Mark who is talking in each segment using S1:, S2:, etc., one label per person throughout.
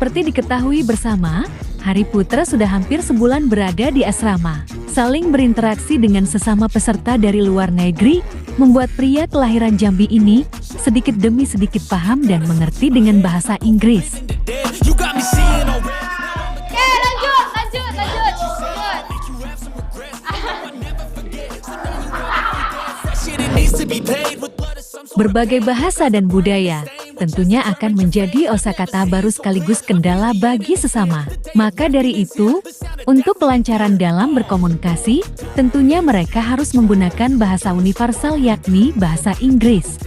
S1: Seperti diketahui bersama, Hari Putra sudah hampir sebulan berada di asrama. Saling berinteraksi dengan sesama peserta dari luar negeri, membuat pria kelahiran Jambi ini sedikit demi sedikit paham dan mengerti dengan bahasa Inggris. Berbagai bahasa dan budaya tentunya akan menjadi kosakata baru sekaligus kendala bagi sesama. Maka dari itu, untuk kelancaran dalam berkomunikasi, tentunya mereka harus menggunakan bahasa universal yakni bahasa Inggris.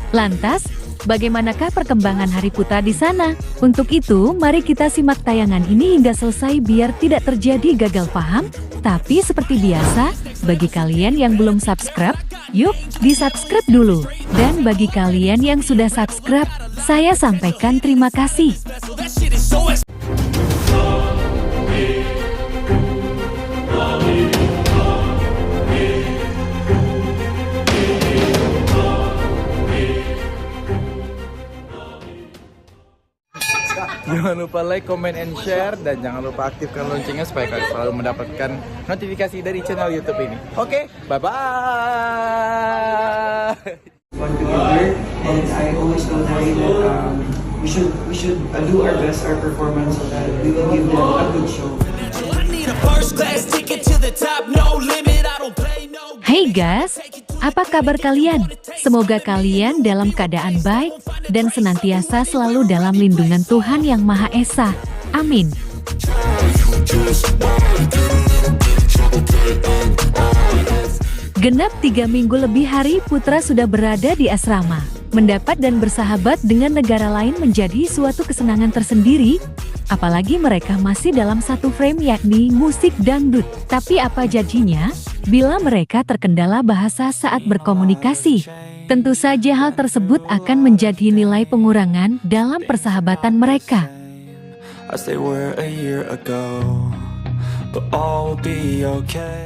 S1: Lantas, bagaimanakah perkembangan Hari Putra di sana? Untuk itu, mari kita simak tayangan ini hingga selesai biar tidak terjadi gagal paham. Tapi seperti biasa, bagi kalian yang belum subscribe, yuk di-subscribe dulu. Dan bagi kalian yang sudah subscribe, saya sampaikan terima kasih.
S2: Jangan lupa like, comment, and share, dan jangan lupa aktifkan loncengnya supaya kalian selalu mendapatkan notifikasi dari channel YouTube ini. Oke, bye-bye!
S3: Together, and I always told Harry that we should do our best, our performance, so that we will give them a good show.
S1: Hey guys, apa kabar kalian? Semoga kalian dalam keadaan baik dan senantiasa selalu dalam lindungan Tuhan Yang Maha Esa. Amin. Genap 3 minggu lebih Hari Putra sudah berada di asrama. Mendapat dan bersahabat dengan negara lain menjadi suatu kesenangan tersendiri. Apalagi mereka masih dalam satu frame yakni musik dangdut. Tapi apa jadinya bila mereka terkendala bahasa saat berkomunikasi? Tentu saja hal tersebut akan menjadi nilai pengurangan dalam persahabatan mereka.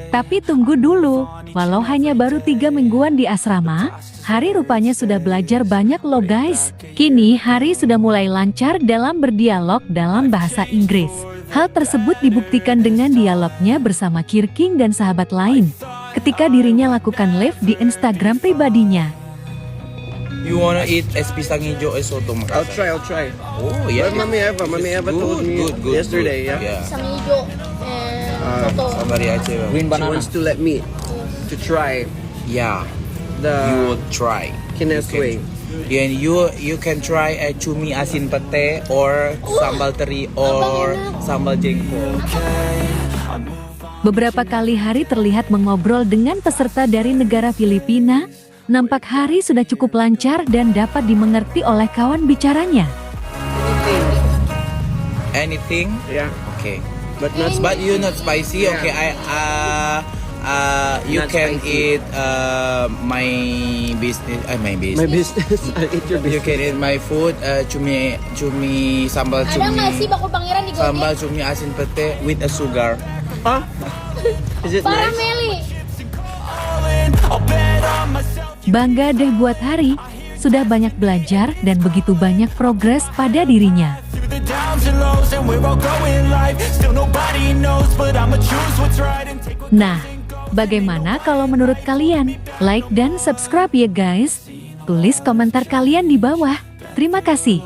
S1: Tapi tunggu dulu, walau hanya baru 3 mingguan di asrama, Hari rupanya sudah belajar banyak loh guys. Kini Hari sudah mulai lancar dalam berdialog dalam bahasa Inggris. Hal tersebut dibuktikan dengan dialognya bersama Kirking dan sahabat lain, ketika dirinya lakukan live di Instagram pribadinya.
S2: You wanna eat es pisang hijau es soto Makassar?
S4: I'll try.
S2: Oh yeah.
S4: Mami Eva told me yesterday, yeah.
S5: Pisang hijau soto.
S2: Sabari Aceh.
S4: She wants to let me to try
S2: Yeah. You
S4: the
S2: would try.
S4: Kines way.
S2: Yeah, and you can try cumi asin pete or sambal teri or sambal jengkol.
S1: Beberapa kali Hari terlihat mengobrol dengan peserta dari negara Filipina. Nampak Hari sudah cukup lancar dan dapat dimengerti oleh kawan bicaranya.
S2: Anything?
S4: Yeah,
S2: Okay.
S4: but not
S2: But you not spicy.
S4: Yeah.
S2: Okay, you
S4: Not
S2: can
S4: spicy.
S2: eat my business.
S4: my business. I'll eat your
S2: You
S4: business.
S2: can eat my food. Cumi sambal
S5: Ada nggak sih
S2: cumi.
S5: bakul pangeran di
S2: Sambal
S5: Gojek?
S2: cumi asin pete with a sugar.
S4: Huh? Is it
S5: Para
S4: nice?
S5: Meli.
S1: Bangga deh buat Hari, sudah banyak belajar dan begitu banyak progres pada dirinya. Nah, bagaimana kalau menurut kalian? Like dan subscribe ya guys. Tulis komentar kalian di bawah. Terima kasih.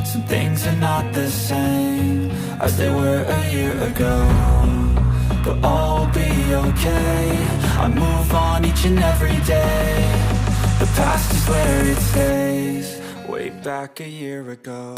S6: Some things are not the same as they were a year ago, but all will be okay. I move on each and every day. The past is where it stays, way back a year ago.